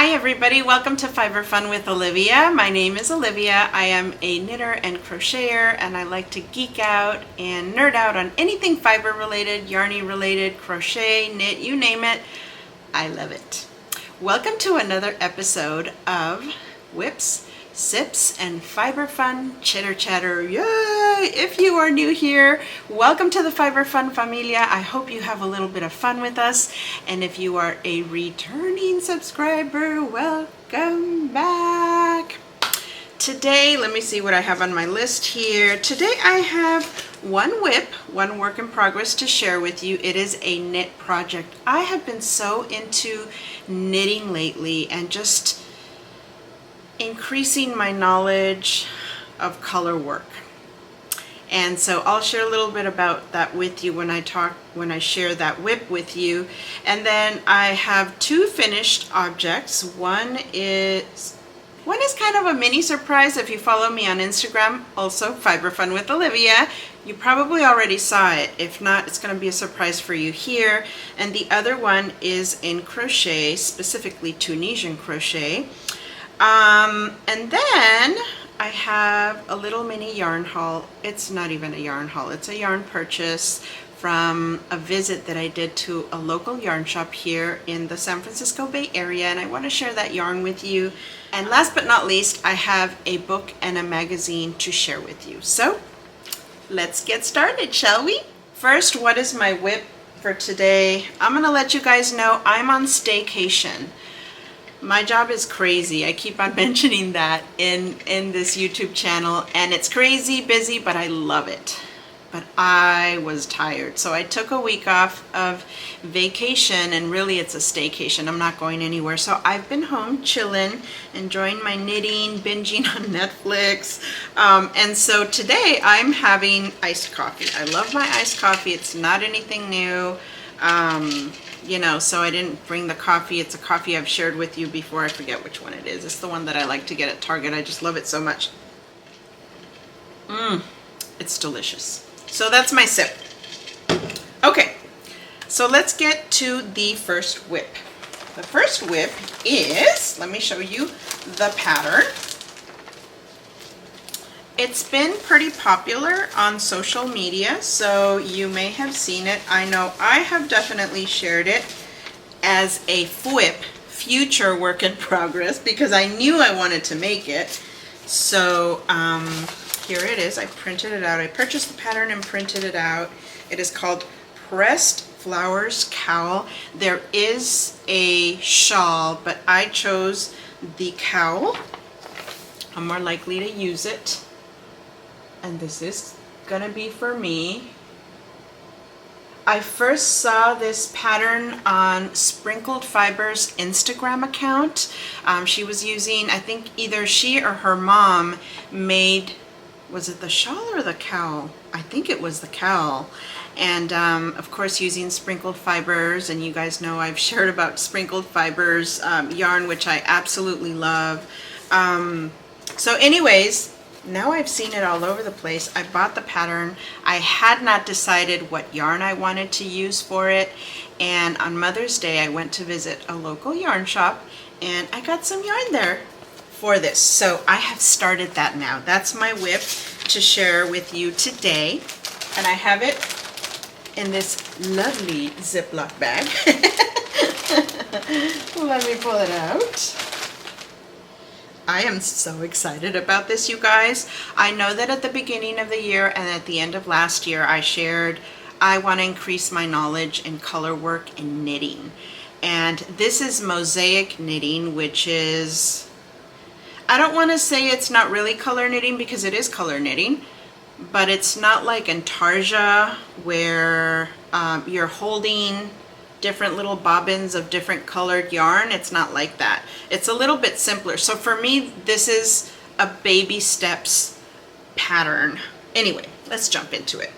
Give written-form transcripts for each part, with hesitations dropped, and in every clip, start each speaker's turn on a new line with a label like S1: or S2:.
S1: Hi everybody, welcome to FiberFun with Olivia. My name is Olivia. I am a knitter and crocheter, and I like to geek out and nerd out on anything fiber related, yarny related, crochet, knit, you name it. I love it. Welcome to another episode of Whips, Sips, and FiberFun Chitter Chatter. Yay! If you are new here, welcome to the FiberFun familia. I hope you have a little bit of fun with us. And if you are a returning subscriber, welcome back. Today, let me see what I have on my list here. Today I have one whip, one work in progress to share with you. It is a knit project. I have been so into knitting lately and just increasing my knowledge of color work. And so I'll share a little bit about that with you when I share that whip with you. And then I have two finished objects. One is kind of a mini surprise. If you follow me on Instagram, also FiberFun with Olivia, you probably already saw it. If not, it's going to be a surprise for you here. And the other one is in crochet, specifically Tunisian crochet. And then I have a little mini yarn haul. It's not even a yarn haul, it's a yarn purchase from a visit that I did to a local yarn shop here in the San Francisco Bay Area, and I want to share that yarn with you. And last but not least, I have a book and a magazine to share with you. So let's get started, shall we? First, what is my whip for today? I'm going to let you guys know I'm on staycation. My job is crazy. I keep on mentioning that in this YouTube channel, and it's crazy busy, but I love it. But I was tired, so I took a week off of vacation, and really it's a staycation. I'm not going anywhere. So I've been home chilling, enjoying my knitting, binging on Netflix. And so today I'm having iced coffee. I love my iced coffee. It's not anything new. You know, so I didn't bring the coffee. It's a coffee I've shared with you before. I forget which one it is. It's the one that I like to get at Target. I just love it so much. It's delicious. So that's my sip. Okay, so let's get to the first whip. The first whip is, let me show you the pattern. It's been pretty popular on social media, so you may have seen it. I know I have definitely shared it as a FWIP, future work in progress, because I knew I wanted to make it. So here it is. I printed it out. I purchased the pattern and printed it out. It is called Pressed Flowers Cowl. There is a shawl, but I chose the cowl. I'm more likely to use it. And this is gonna be for me. I first saw this pattern on Sprinkled Fiber's Instagram account. She was using, I think either she or her mom made, was it the shawl or the cowl? I think it was the cowl. And of course using Sprinkled Fibers, and you guys know I've shared about Sprinkled Fibers yarn, which I absolutely love. So anyways, now I've seen it all over the place. I bought the pattern. I had not decided what yarn I wanted to use for it. And on Mother's Day, I went to visit a local yarn shop, and I got some yarn there for this. So I have started that now. That's my whip to share with you today. And I have it in this lovely Ziploc bag. Let me pull it out. I am so excited about this, you guys. I know that at the beginning of the year and at the end of last year, I shared I want to increase my knowledge in color work and knitting. And this is mosaic knitting, which is, I don't want to say it's not really color knitting, because it is color knitting, but it's not like intarsia where you're holding different little bobbins of different colored yarn. It's not like that. It's a little bit simpler. So for me, this is a baby steps pattern. Anyway, let's jump into it.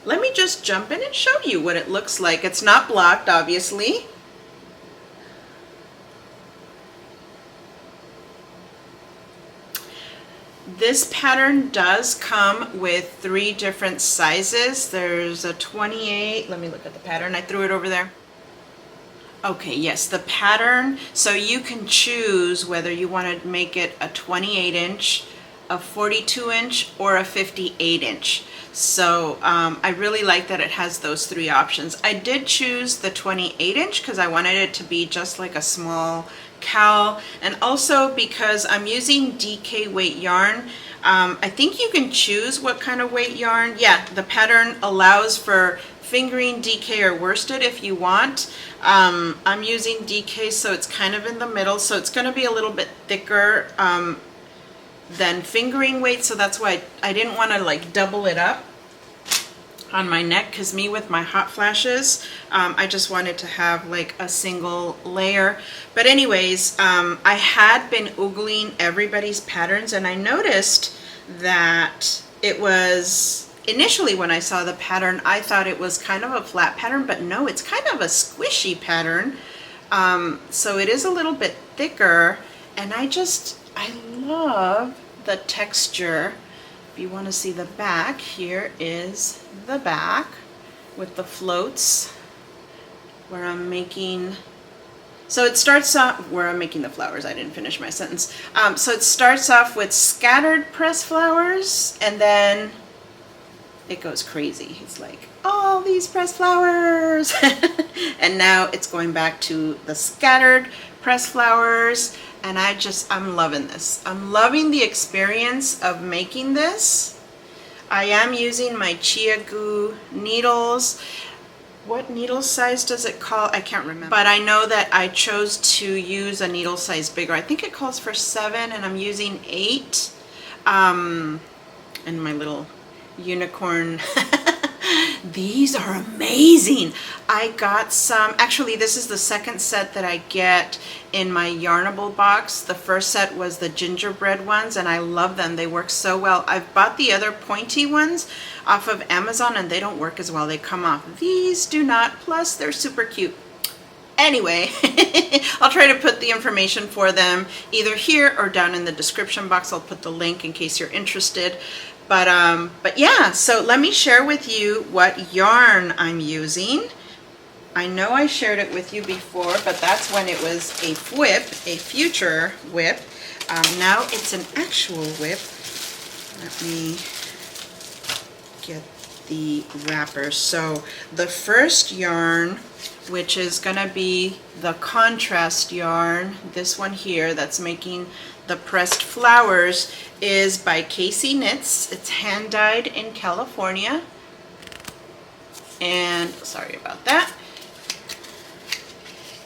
S1: Let me just jump in and show you what it looks like. It's not blocked, obviously. This pattern does come with 3 different sizes. There's a 28, let me look at the pattern, I threw it over there. Okay, yes, the pattern, so you can choose whether you want to make it a 28 inch, a 42 inch, or a 58 inch. So I really like that it has those three options. I did choose the 28 inch because I wanted it to be just like a small cowl, and also because I'm using DK weight yarn. I think you can choose what kind of weight yarn. Yeah, the pattern allows for fingering, DK, or worsted if you want. I'm using DK, so it's kind of in the middle, so it's going to be a little bit thicker than fingering weight, so that's why I didn't want to like double it up on my neck, because me with my hot flashes, I just wanted to have like a single layer. But anyways, I had been oogling everybody's patterns, and I noticed that it was, initially when I saw the pattern, I thought it was kind of a flat pattern, but no, it's kind of a squishy pattern. So it is a little bit thicker, and I love the texture. If you want to see the back, here is the back with the floats where I'm making, so it starts off where I'm making the flowers. I didn't finish my sentence. So it starts off with scattered pressed flowers, and then it goes crazy. It's like, all these pressed flowers. And now it's going back to the scattered pressed flowers. And I'm loving this. I'm loving the experience of making this. I am using my Chia Goo needles. What needle size does it call? I can't remember. But I know that I chose to use a needle size bigger. I think it calls for 7, and I'm using 8. And my little unicorn. These are amazing. I got some, actually this is the second set that I get in my Yarnable box. The first set was the gingerbread ones, and I love them. They work so well. I've bought the other pointy ones off of Amazon, and they don't work as well. They come off. These do not, plus they're super cute. Anyway, I'll try to put the information for them either here or down in the description box. I'll put the link in case you're interested. But yeah, so let me share with you what yarn I'm using. I know I shared it with you before, but that's when it was a whip, a future whip. Now it's an actual whip. Let me get the wrapper. So the first yarn, which is gonna be the contrast yarn, this one here that's making the pressed flowers, is by Casey Knits. It's hand dyed in California. And sorry about that.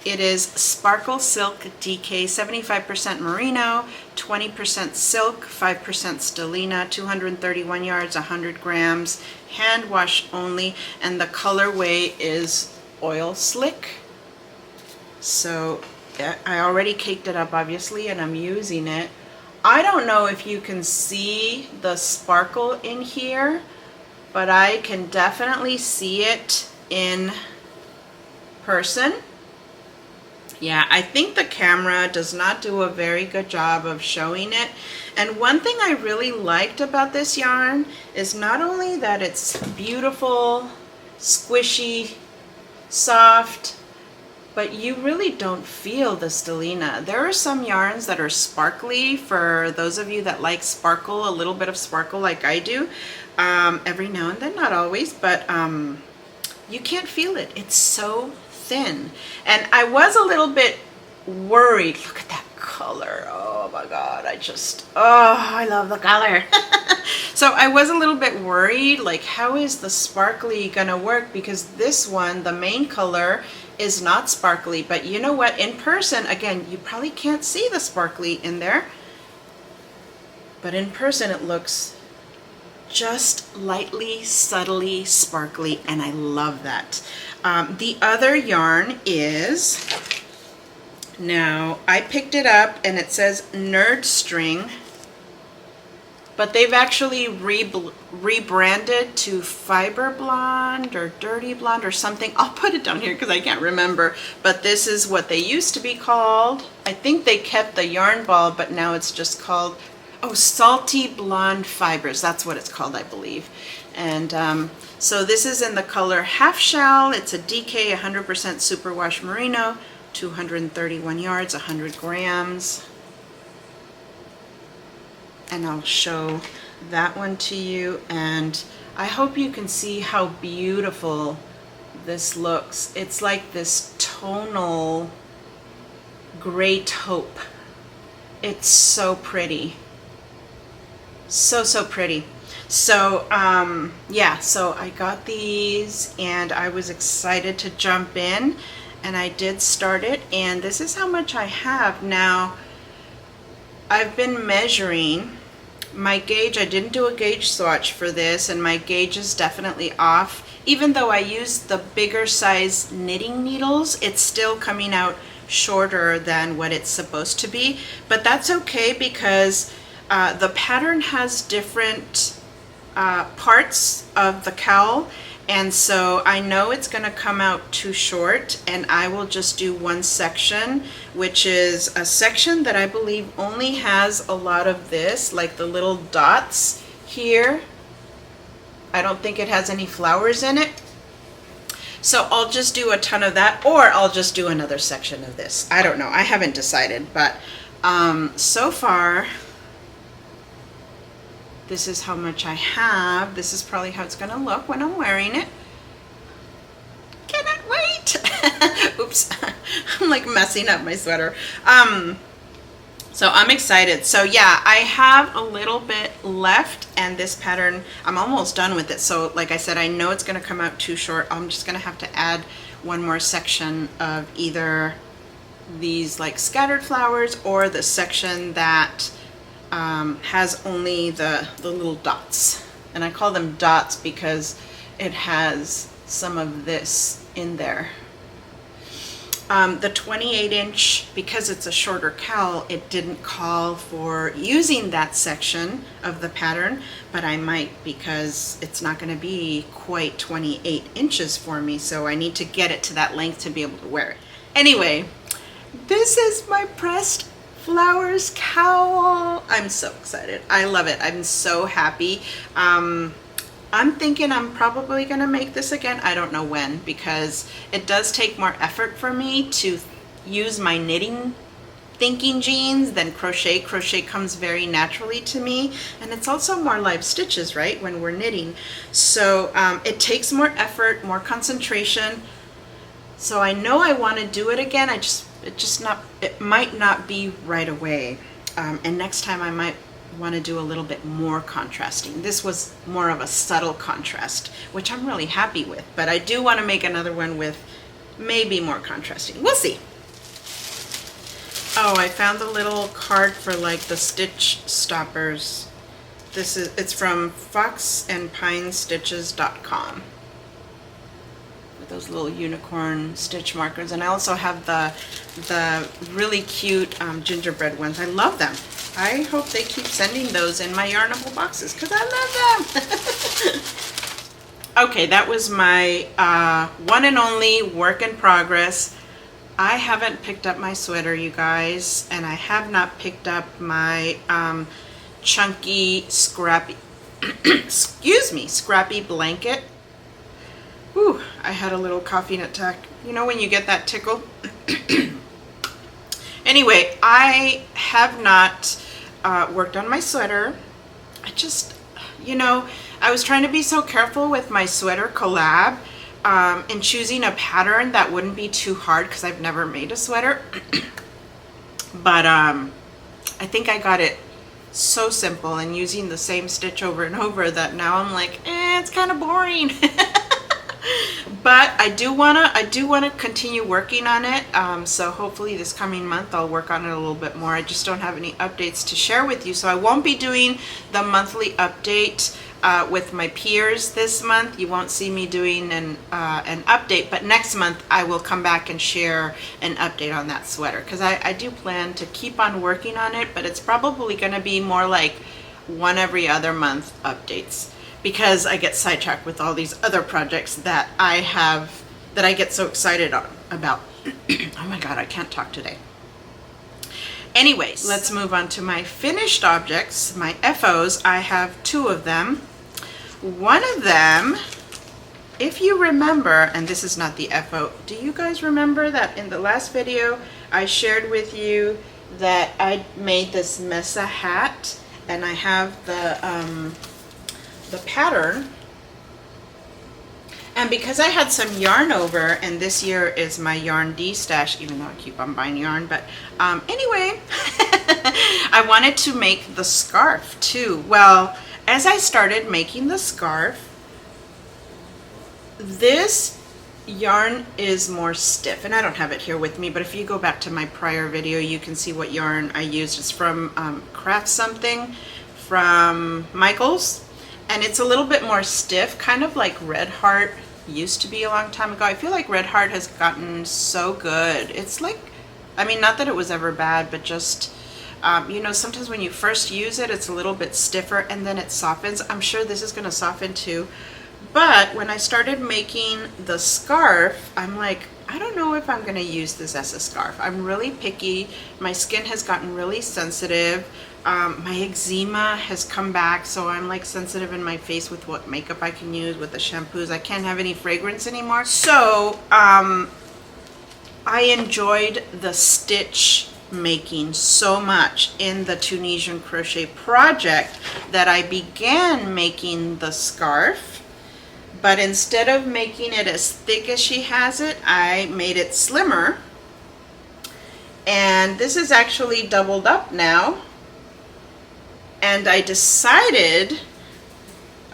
S1: It is Sparkle Silk DK, 75% merino, 20% silk, 5% stellina, 231 yards, 100 grams, hand wash only, and the colorway is Oil Slick. So I already caked it up, obviously, and I'm using it. I don't know if you can see the sparkle in here, but I can definitely see it in person. Yeah, I think the camera does not do a very good job of showing it. And one thing I really liked about this yarn is not only that it's beautiful, squishy, soft, but you really don't feel the stellina. There are some yarns that are sparkly, for those of you that like sparkle, a little bit of sparkle like I do, every now and then, not always, but you can't feel it. It's so thin. And I was a little bit worried. Look at that color. Oh my God, I love the color. So I was a little bit worried, like, how is the sparkly gonna work? Because this one, the main color, is not sparkly. But you know what, in person, again, you probably can't see the sparkly in there, but in person it looks just lightly, subtly sparkly, and I love that. The other yarn is, now I picked it up and it says Nerd String, but they've actually rebranded to Fiber Blonde or Dirty Blonde or something. I'll put it down here because I can't remember, but this is what they used to be called. I think they kept the yarn ball, but now it's just called, oh, Salty Blonde Fibers. That's what it's called, I believe. And so this is in the color Half Shell. It's a DK 100% superwash merino, 231 yards, 100 grams. And I'll show that one to you, and I hope you can see how beautiful this looks. It's like this tonal gray taupe. It's so pretty. So pretty. So yeah, so I got these and I was excited to jump in, and I did start it, and this is how much I have now. I've been measuring my gauge. I didn't do a gauge swatch for this, and my gauge is definitely off. Even though I used the bigger size knitting needles, it's still coming out shorter than what it's supposed to be, but that's okay because the pattern has different parts of the cowl, and so I know it's going to come out too short, and I will just do one section, which is a section that I believe only has a lot of this, like the little dots here. I don't think it has any flowers in it. So I'll just do a ton of that, or I'll just do another section of this. I don't know. I haven't decided, but so far, this is how much I have. This is probably how it's going to look when I'm wearing it. Cannot wait. Oops. I'm like messing up my sweater. So I'm excited. So yeah, I have a little bit left, and this pattern, I'm almost done with it. So like I said, I know it's going to come out too short. I'm just going to have to add one more section of either these like scattered flowers or the section that has only the little dots. And I call them dots because it has some of this in there. The 28-inch, because it's a shorter cowl, it didn't call for using that section of the pattern, but I might, because it's not going to be quite 28 inches for me, so I need to get it to that length to be able to wear it. Anyway, this is my pressed flowers cowl. I'm so excited. I love it. I'm so happy. I'm thinking I'm probably going to make this again. I don't know when, because it does take more effort for me to use my knitting thinking jeans than crochet. Crochet comes very naturally to me, and it's also more live stitches, right, when we're knitting. So it takes more effort, more concentration. So I know I want to do it again. It might not be right away. And next time I might want to do a little bit more contrasting. This was more of a subtle contrast, which I'm really happy with, but I do want to make another one with maybe more contrasting. We'll see. Oh, I found the little card for like the stitch stoppers. It's from foxandpinestitches.com. With those little unicorn stitch markers, and I also have the really cute gingerbread ones. I love them. I hope they keep sending those in my Yarnable boxes because I love them. Okay, that was my one and only work in progress. I haven't picked up my sweater, you guys, and I have not picked up my chunky, scrappy, excuse me, scrappy blanket. Whew, I had a little coughing attack. You know when you get that tickle? Anyway, I have not worked on my sweater. I just, I was trying to be so careful with my sweater collab and choosing a pattern that wouldn't be too hard because I've never made a sweater. But I think I got it so simple and using the same stitch over and over that now I'm like, it's kind of boring. But I do wanna continue working on it. So hopefully this coming month I'll work on it a little bit more. I just don't have any updates to share with you, so I won't be doing the monthly update with my peers this month. You won't see me doing an update, but next month I will come back and share an update on that sweater because I do plan to keep on working on it, but it's probably going to be more like one every other month updates, because I get sidetracked with all these other projects that I get so excited about. Oh my God, I can't talk today. Anyways, let's move on to my finished objects, my FOs. I have two of them. One of them, if you remember, and this is not the FO, do you guys remember that in the last video I shared with you that I made this Mesa hat, and I have the pattern, and because I had some yarn over, and this year is my yarn D stash, even though I keep on buying yarn, but anyway, I wanted to make the scarf too. Well, as I started making the scarf, this yarn is more stiff, and I don't have it here with me, but if you go back to my prior video, you can see what yarn I used. It's from Craft Something from Michaels, and it's a little bit more stiff, kind of like Red Heart used to be a long time ago. I feel like Red Heart has gotten so good. It's like, I mean, not that it was ever bad, but just you know, sometimes when you first use it, it's a little bit stiffer and then it softens. I'm sure this is going to soften too. But when I started making the scarf, I'm like, I don't know if I'm going to use this as a scarf. I'm really picky. My skin has gotten really sensitive. My eczema has come back, so I'm like sensitive in my face with what makeup I can use, with the shampoos. I can't have any fragrance anymore. So I enjoyed the stitch making so much in the Tunisian crochet project that I began making the scarf, but instead of making it as thick as she has it, I made it slimmer, and this is actually doubled up now. And I decided,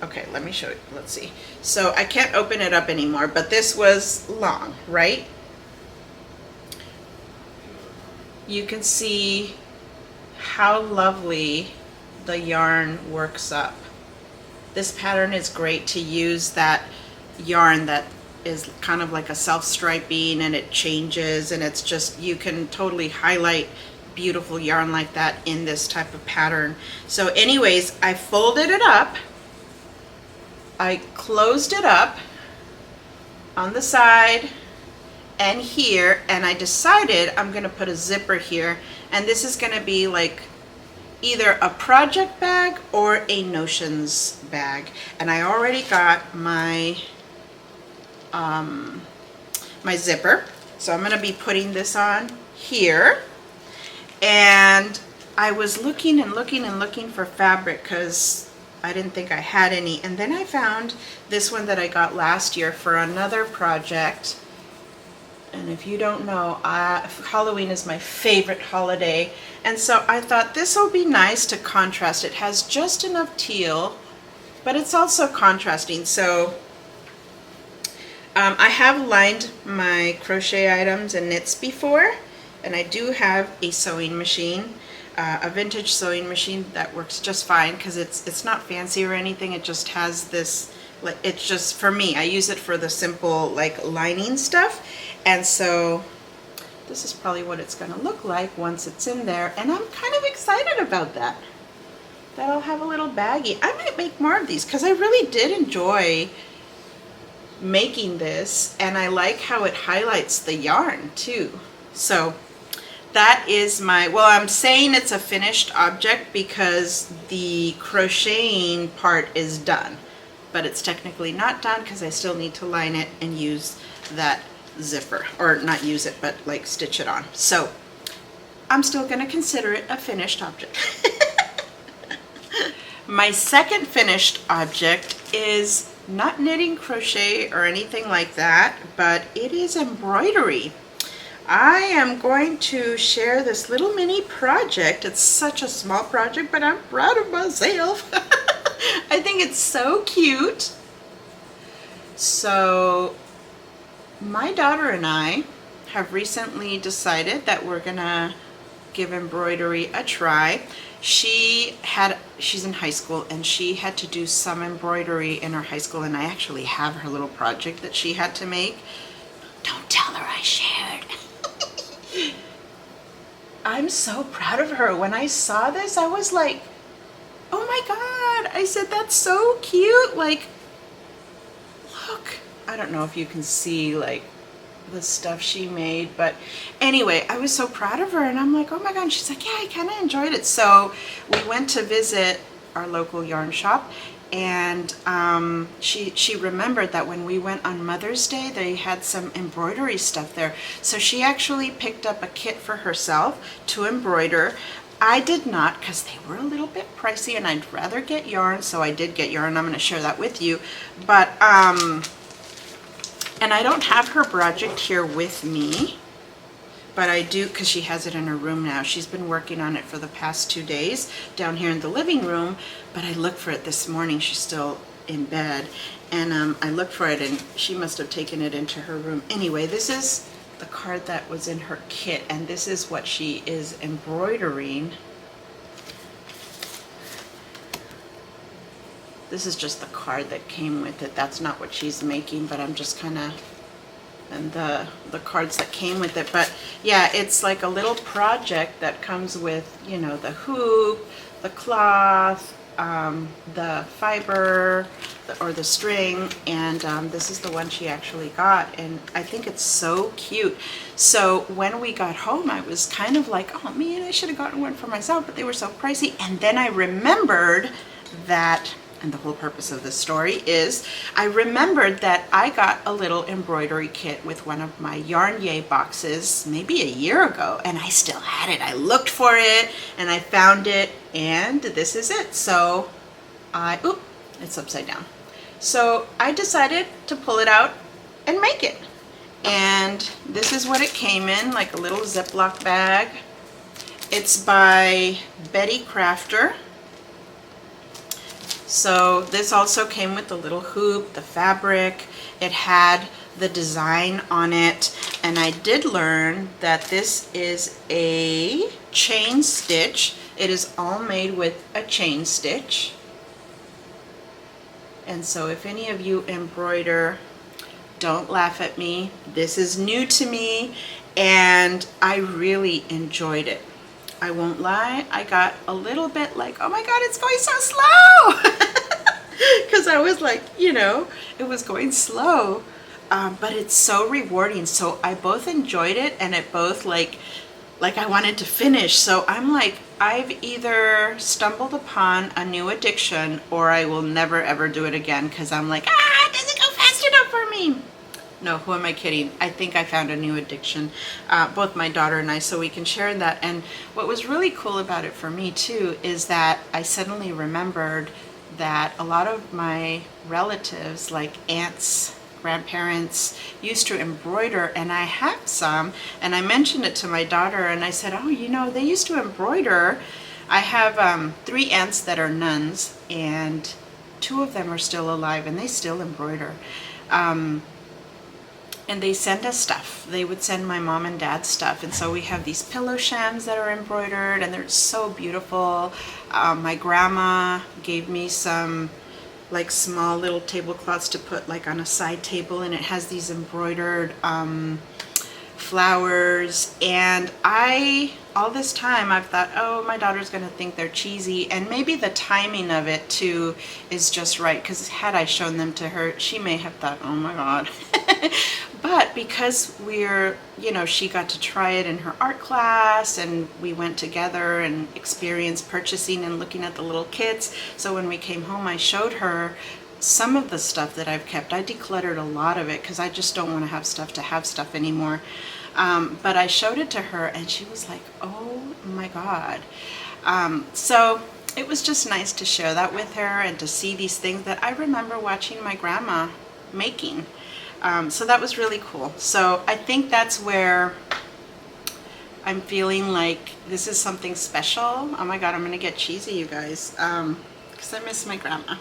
S1: okay, let me show you, let's see. So I can't open it up anymore, but this was long, right? You can see how lovely the yarn works up. This pattern is great to use that yarn that is kind of like a self-striping, and it changes, and it's just, you can totally highlight beautiful yarn like that in this type of pattern. So anyways, I folded it up, I closed it up on the side and here, and I decided I'm gonna put a zipper here, and this is gonna be like either a project bag or a notions bag. And I already got my my zipper, so I'm gonna be putting this on here. And I was looking and looking and looking for fabric because I didn't think I had any, and then I found this one that I got last year for another project. And if you don't know, Halloween is my favorite holiday, and so I thought this will be nice to contrast. It has just enough teal, but it's also contrasting. So I have lined my crochet items and knits before, and I do have a sewing machine, a vintage sewing machine that works just fine because it's not fancy or anything. It just has this, like, it's just for me. I use it for the simple like lining stuff, and so this is probably what it's going to look like once it's in there, and I'm kind of excited about that. That I'll have a little baggie. I might make more of these because I really did enjoy making this, and I like how it highlights the yarn too. So that is my, well, I'm saying it's a finished object because the crocheting part is done, but it's technically not done because I still need to line it and use that zipper, or not use it, but like stitch it on. So I'm still going to consider it a finished object. My second finished object is not knitting, crochet, or anything like that, but it is embroidery. I am going to share this little mini project. It's such a small project, but I'm proud of myself. I think it's so cute. So my daughter and I have recently decided that we're gonna give embroidery a try. She's in high school, and she had to do some embroidery in her high school, and I actually have her little project that she had to make. Don't tell her I shared. I'm so proud of her. When I saw this, I was like, oh my God. I said, that's so cute. Like, look. I don't know if you can see like the stuff she made, but anyway, I was so proud of her, and I'm like, oh my God. And she's like, yeah, I kind of enjoyed it. So we went to visit our local yarn shop, and she remembered that when we went on Mother's Day, they had some embroidery stuff there. So she actually picked up a kit for herself to embroider. I did not, because they were a little bit pricey and I'd rather get yarn, so I did get yarn. I'm going to share that with you. But, and I don't have her project here with me, but I do, because she has it in her room now. She's been working on it for the past 2 days down here in the living room, but I looked for it this morning. She's still in bed, and I looked for it, and she must have taken it into her room. Anyway, this is the card that was in her kit, and this is what she is embroidering. This is just the card that came with it. That's not what she's making, but I'm just kind of, and the cards that came with it. But yeah, it's like a little project that comes with, you know, the hoop, the cloth, the fiber, or the string, and this is the one she actually got, and I think it's so cute. So when we got home, I was kind of like, oh man, I should have gotten one for myself, but they were so pricey. And then I remembered that, and the whole purpose of this story is, I remembered that I got a little embroidery kit with one of my Yarn Yay boxes maybe a year ago, and I still had it. I looked for it and I found it, and this is it. So it's upside down. So I decided to pull it out and make it. And this is what it came in, like a little Ziploc bag. It's by Betty Crafter. So this also came with the little hoop, the fabric. It had the design on it. And I did learn that this is a chain stitch. It is all made with a chain stitch. And so if any of you embroider, don't laugh at me. This is new to me, and I really enjoyed it. I won't lie, I got a little bit like, oh my God, it's going so slow. Because I was like, you know, it was going slow, but it's so rewarding. So I both enjoyed it, and it both like I wanted to finish. So I'm like, I've either stumbled upon a new addiction, or I will never ever do it again, because I'm like, it doesn't go fast enough for me. No, who am I kidding? I think I found a new addiction, both my daughter and I, so we can share that. And what was really cool about it for me too is that I suddenly remembered that a lot of my relatives, like aunts, grandparents, used to embroider, and I have some, and I mentioned it to my daughter, and I said, oh, you know, they used to embroider. I have 3 aunts that are nuns, and 2 of them are still alive, and they still embroider. And they send us stuff. They would send my mom and dad stuff, and so we have these pillow shams that are embroidered, and they're so beautiful. My grandma gave me some like small little tablecloths to put like on a side table, and it has these embroidered flowers. And all this time I've thought, oh, my daughter's gonna think they're cheesy, and maybe the timing of it too is just right, because had I shown them to her, she may have thought, oh my God. But because we're, you know, she got to try it in her art class, and we went together and experienced purchasing and looking at the little kits. So when we came home, I showed her some of the stuff that I've kept. I decluttered a lot of it because I just don't want to have stuff anymore. But I showed it to her, and she was like, oh my God. So it was just nice to share that with her, and to see these things that I remember watching my grandma making. So that was really cool. So I think that's where I'm feeling like this is something special. Oh my God, I'm gonna get cheesy, you guys, because I miss my grandma.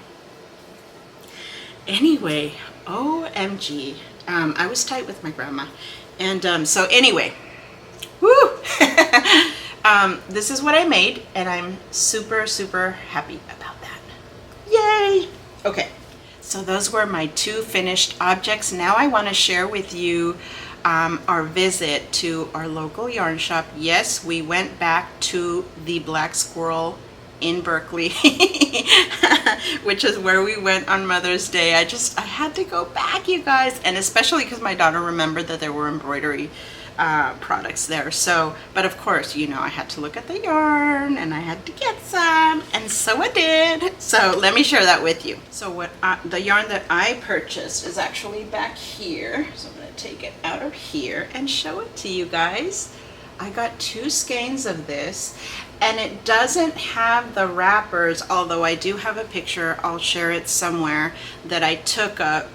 S1: Anyway, OMG, I was tight with my grandma. And so anyway, woo! This is what I made, and I'm super, super happy about that. Yay! Okay. So those were my 2 finished objects. Now I want to share with you our visit to our local yarn shop. Yes, we went back to the Black Squirrel in Berkeley, which is where we went on Mother's Day. I had to go back, you guys, and especially because my daughter remembered that there were embroidery products there. So, but of course, you know, I had to look at the yarn, and I had to get some, And so I did. So let me share that with you. So the yarn that I purchased is actually back here. So I'm going to take it out of here and show it to you guys. I got 2 skeins of this, and it doesn't have the wrappers, although I do have a picture. I'll share it somewhere that I took a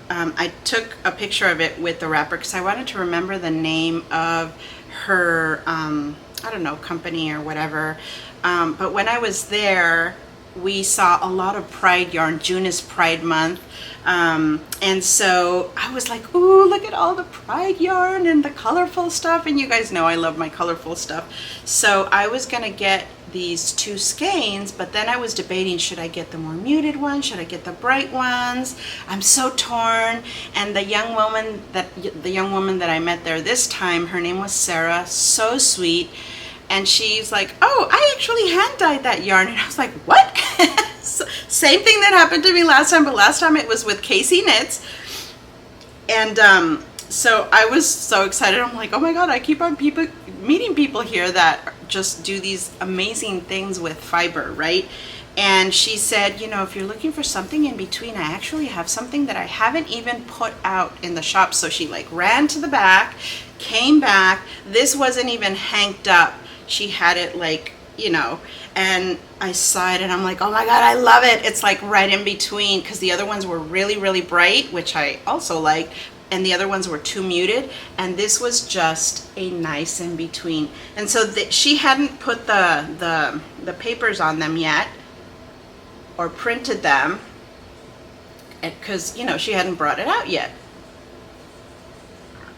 S1: picture of it with the wrapper because I wanted to remember the name of her I don't know, company or whatever. But when I was there, we saw a lot of Pride yarn. June is Pride month. And so I was like, ooh, look at all the Pride yarn and the colorful stuff. And you guys know I love my colorful stuff. So I was going to get these 2 skeins, but then I was debating, should I get the more muted ones? Should I get the bright ones? I'm so torn. And the young woman that I met there this time, her name was Sarah, so sweet. And she's like, oh, I actually hand dyed that yarn. And I was like, what? Same thing that happened to me last time, but last time it was with Casey Knits. And so I was so excited. I'm like, oh my God, I keep on meeting people here that just do these amazing things with fiber, right? And she said, you know, if you're looking for something in between, I actually have something that I haven't even put out in the shop. So she like ran to the back, came back. This wasn't even hanked up. She had it like, you know, and I saw it and I'm like, oh my God, I love it. It's like right in between, because the other ones were really, really bright, which I also liked, and the other ones were too muted, and this was just a nice in between. And so she hadn't put the papers on them yet or printed them, because, you know, she hadn't brought it out yet.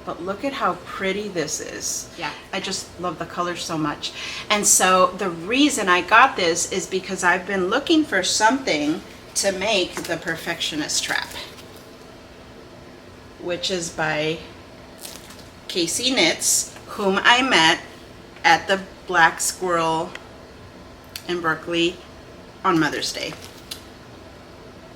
S1: But look at how pretty this is. Yeah, I just love the color so much. And so the reason I got this is because I've been looking for something to make the Perfectionist Trap, which is by Casey Knits, whom I met at the Black Squirrel in Berkeley on Mother's Day.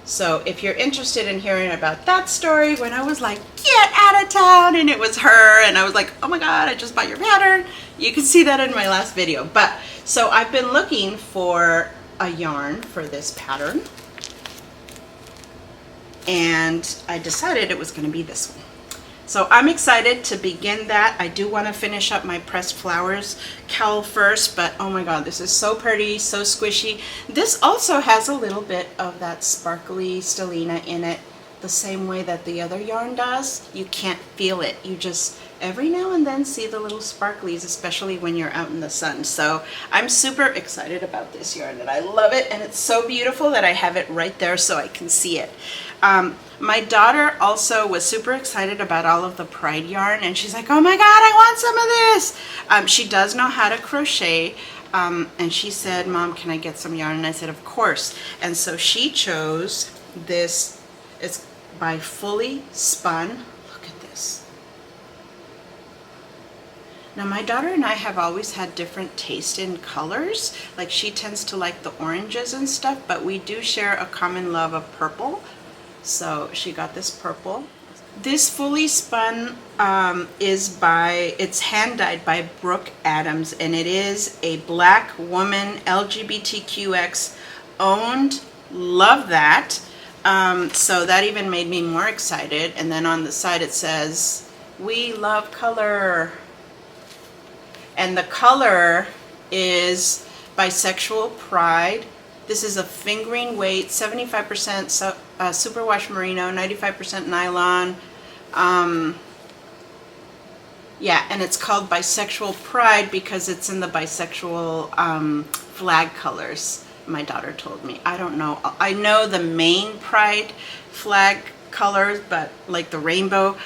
S1: So if you're interested in hearing about that story, when I was like, get out of town, and it was her, and I was like, oh my God, I just bought your pattern. You can see that in my last video. But so I've been looking for a yarn for this pattern, and I decided it was going to be this one. So I'm excited to begin that. I do want to finish up my pressed flowers cowl first, but oh my God, this is so pretty, so squishy. This also has a little bit of that sparkly stellina in it, the same way that the other yarn does. You can't feel it. You just every now and then see the little sparklies, especially when you're out in the sun. So I'm super excited about this yarn, and I love it, and it's so beautiful that I have it right there so I can see it. My daughter also was super excited about all of the Pride yarn, and she's like, oh my God, I want some of this. She does know how to crochet, and she said, Mom, can I get some yarn? And I said, of course. And so she chose this. It's by Fully Spun. Look at this. Now my daughter and I have always had different taste in colors. Like she tends to like the oranges and stuff, but we do share a common love of purple. So she got this purple. This Fully Spun it's hand dyed by Brooke Adams, and it is a Black woman LGBTQX owned. Love that. So that even made me more excited. And then on the side it says, we love color. And the color is Bisexual Pride. This is a fingering weight, 75% superwash merino, 95% nylon. Yeah, and it's called Bisexual Pride because it's in the bisexual flag colors, my daughter told me. I don't know. I know the main Pride flag colors, but like the rainbow,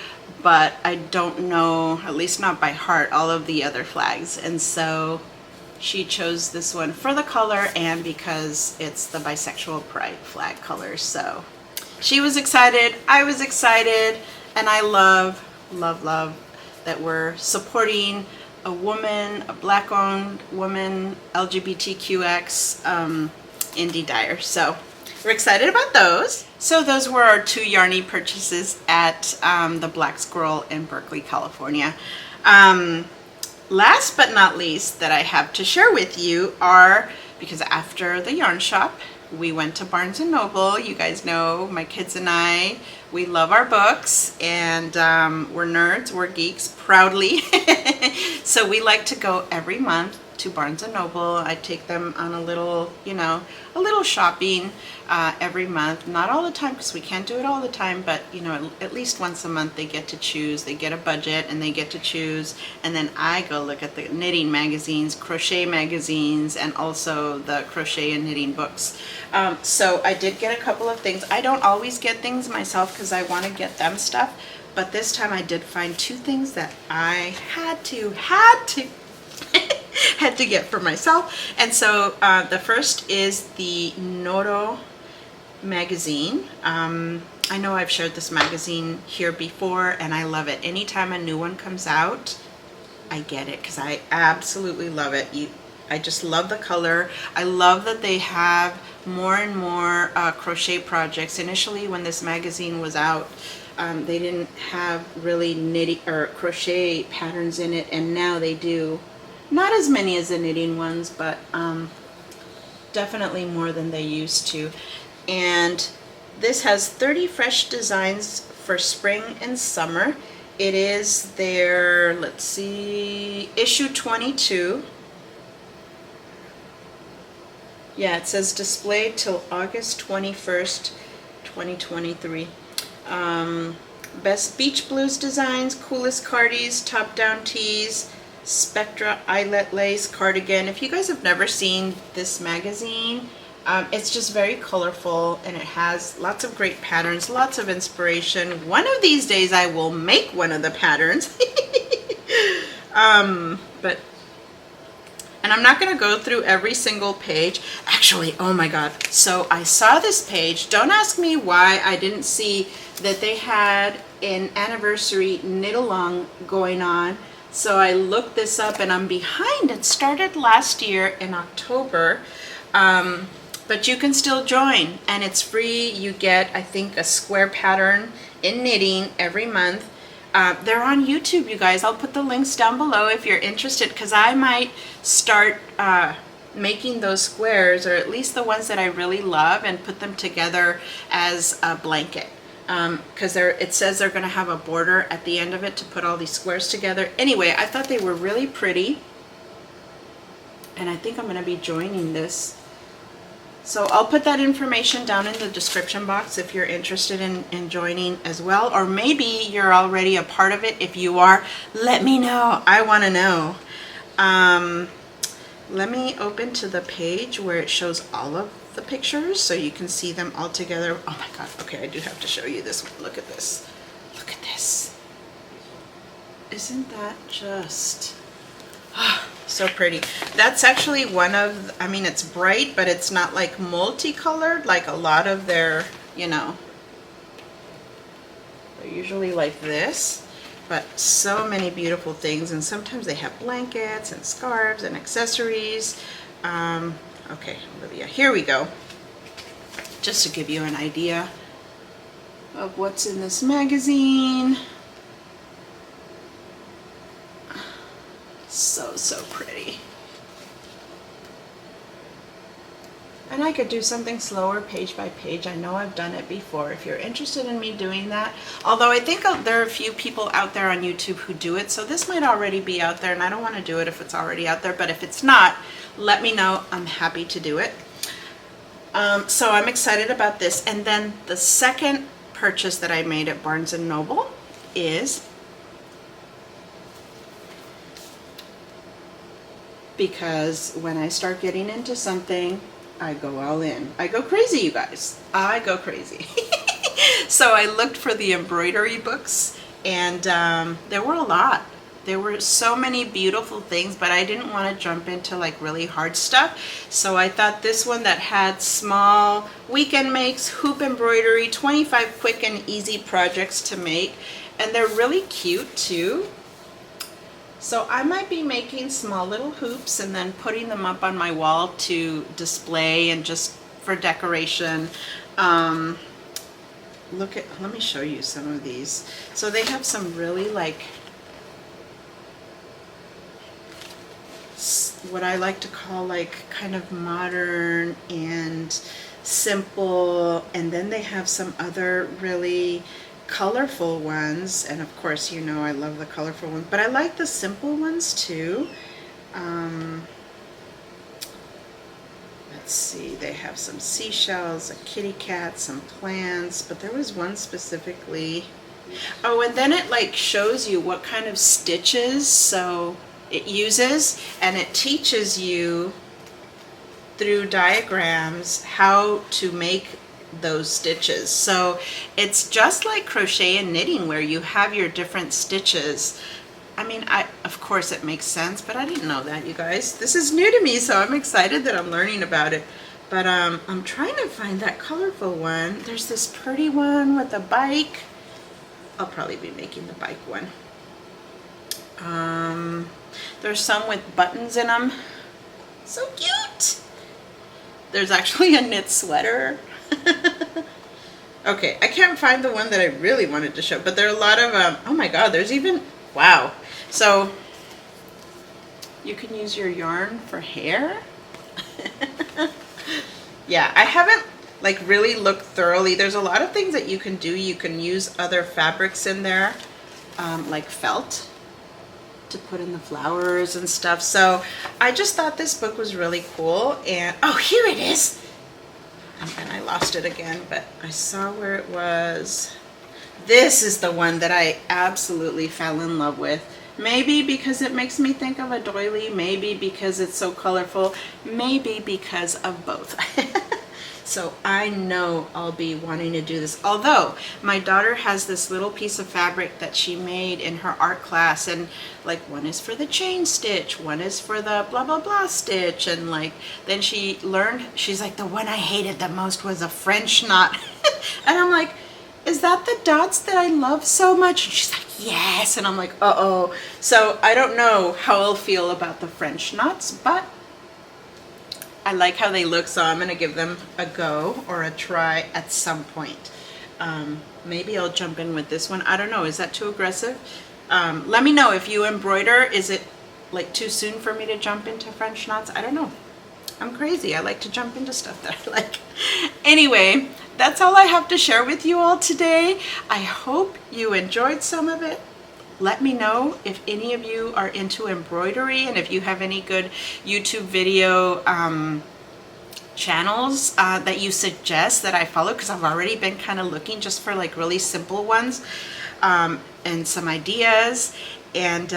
S1: but I don't know, at least not by heart, all of the other flags. And so she chose this one for the color and because it's the Bisexual Pride flag colors. So she was excited, I was excited, and I love, love, love that we're supporting a woman, a Black owned woman, LGBTQX indie dyer. So we're excited about those. So those were our 2 yarny purchases at the Black Squirrel in Berkeley, California. Last but not least that I have to share with you are because after the yarn shop, we went to Barnes & Noble. You guys know my kids and I, we love our books, and we're nerds, we're geeks, proudly. So we like to go every month to Barnes & Noble. I take them on a little, you know, a little shopping every month. Not all the time, because we can't do it all the time, but you know, at least once a month they get to choose. They get a budget and they get to choose, and then I go look at the knitting magazines, crochet magazines, and also the crochet and knitting books. So I did get a couple of things. I don't always get things myself because I want to get them stuff, but this time I did find two things that I had to had to get for myself. And so the first is the Noro magazine. I know I've shared this magazine here before, and I love it. Anytime a new one comes out, I get it because I absolutely love it. I just love the color. I love that they have more and more crochet projects. Initially, when this magazine was out, they didn't have really knitting or crochet patterns in it, and now they do. Not as many as the knitting ones, but definitely more than they used to. And this has 30 fresh designs for spring and summer. It is their, let's see, issue 22. Yeah, it says displayed till August 21st, 2023. Best beach blues designs, coolest cardies, top-down tees, Spectra eyelet lace cardigan. If you guys have never seen this magazine, it's just very colorful, and it has lots of great patterns, lots of inspiration. One of these days I will make one of the patterns. And I'm not going to go through every single page. Actually, oh my god. So I saw this page. Don't ask me why I didn't see that they had an anniversary knit-along going on. So I looked this up, and I'm behind. It started last year in October, but you can still join, and it's free. You get, I think, a square pattern in knitting every month. They're on YouTube, you guys. I'll put the links down below if you're interested, because I might start making those squares, or at least the ones that I really love, and put them together as a blanket. Because it says they're going to have a border at the end of it to put all these squares together. Anyway, I thought they were really pretty, and I think I'm going to be joining this. So I'll put that information down in the description box if you're interested in joining as well, or maybe you're already a part of it. If you are, let me know. I want to know. Let me open to the page where it shows all of the pictures so you can see them all together. Oh my god. Okay, I do have to show you this one. Look at this. Look at this. Isn't that just so pretty? That's actually one of, I mean, it's bright, but it's not like multicolored like a lot of their, you know, they're usually like this. But so many beautiful things, and sometimes they have blankets and scarves and accessories. Okay, Olivia, here we go. Just to give you an idea of what's in this magazine. So pretty. And I could do something slower page by page. I know I've done it before if you're interested in me doing that. Although I think there are a few people out there on YouTube who do it, so this might already be out there, and I don't want to do it if it's already out there, but if it's not, let me know. I'm happy to do it. So I'm excited about this. And then the second purchase that I made at Barnes & Noble is, because when I start getting into something, I go all in. I go crazy, you guys. I go crazy. So I looked for the embroidery books, and there were a lot. There were so many beautiful things, but I didn't want to jump into like really hard stuff. So I thought this one that had small weekend makes, hoop embroidery, 25 quick and easy projects to make. And they're really cute too. So I might be making small little hoops and then putting them up on my wall to display and just for decoration. Look at, let me show you some of these. So they have some really like what I like to call like kind of modern and simple, and then they have some other really colorful ones, and of course you know I love the colorful ones, but I like the simple ones too. Let's see, they have some seashells, a kitty cat, some plants, but there was one specifically. Oh, and then it like shows you what kind of stitches so it uses, and it teaches you through diagrams how to make those stitches. So it's just like crochet and knitting where you have your different stitches. I mean, of course it makes sense, but I didn't know that, you guys. This is new to me, so I'm excited that I'm learning about it. But I'm trying to find that colorful one. There's this pretty one with a bike. I'll probably be making the bike one. There's some with buttons in them. So cute. There's actually a knit sweater. Okay, I can't find the one that I really wanted to show, but there are a lot of, oh my god, there's even, wow. So you can use your yarn for hair. Yeah, I haven't like really looked thoroughly. There's a lot of things that you can do. You can use other fabrics in there, like felt, to put in the flowers and stuff. So I just thought this book was really cool. And oh, here it is. And I lost it again, but I saw where it was. This is the one that I absolutely fell in love with. Maybe because it makes me think of a doily, maybe because it's so colorful, maybe because of both. So I know I'll be wanting to do this. Although my daughter has this little piece of fabric that she made in her art class, and like one is for the chain stitch, one is for the blah blah blah stitch, and like then she learned, she's like, the one I hated the most was a French knot. And I'm like, is that the dots that I love so much? And she's like, yes. And I'm like, uh-oh. So I don't know how I'll feel about the French knots, but I like how they look, so I'm gonna give them a go or a try at some point. Maybe I'll jump in with this one. I don't know, is that too aggressive? Let me know if you embroider. Is it like too soon for me to jump into French knots? I don't know. I'm crazy. I like to jump into stuff that I like. Anyway, that's all I have to share with you all today. I hope you enjoyed some of it. Let me know if any of you are into embroidery and if you have any good YouTube video channels that you suggest that I follow, because I've already been kind of looking just for like really simple ones and some ideas. And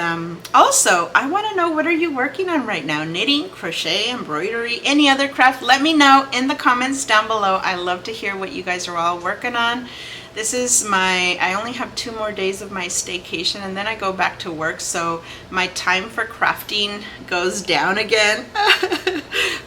S1: also, I want to know, what are you working on right now? Knitting, crochet, embroidery, any other craft? Let me know in the comments down below. I love to hear what you guys are all working on. This is I only have 2 more days of my staycation, and then I go back to work, so my time for crafting goes down again.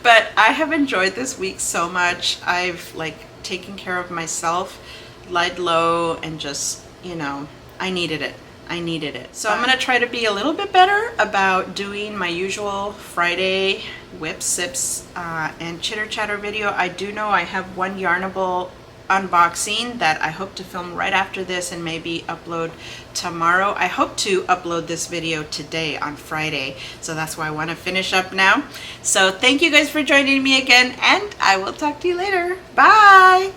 S1: But I have enjoyed this week so much. I've like taken care of myself, lied low, and just, you know, I needed it. I needed it. So I'm gonna try to be a little bit better about doing my usual Friday whip sips and chitter chatter video. I do know I have one Yarnable unboxing that I hope to film right after this and maybe upload tomorrow. I hope to upload this video today on Friday, so that's why I want to finish up now. So thank you guys for joining me again, and I will talk to you later. Bye.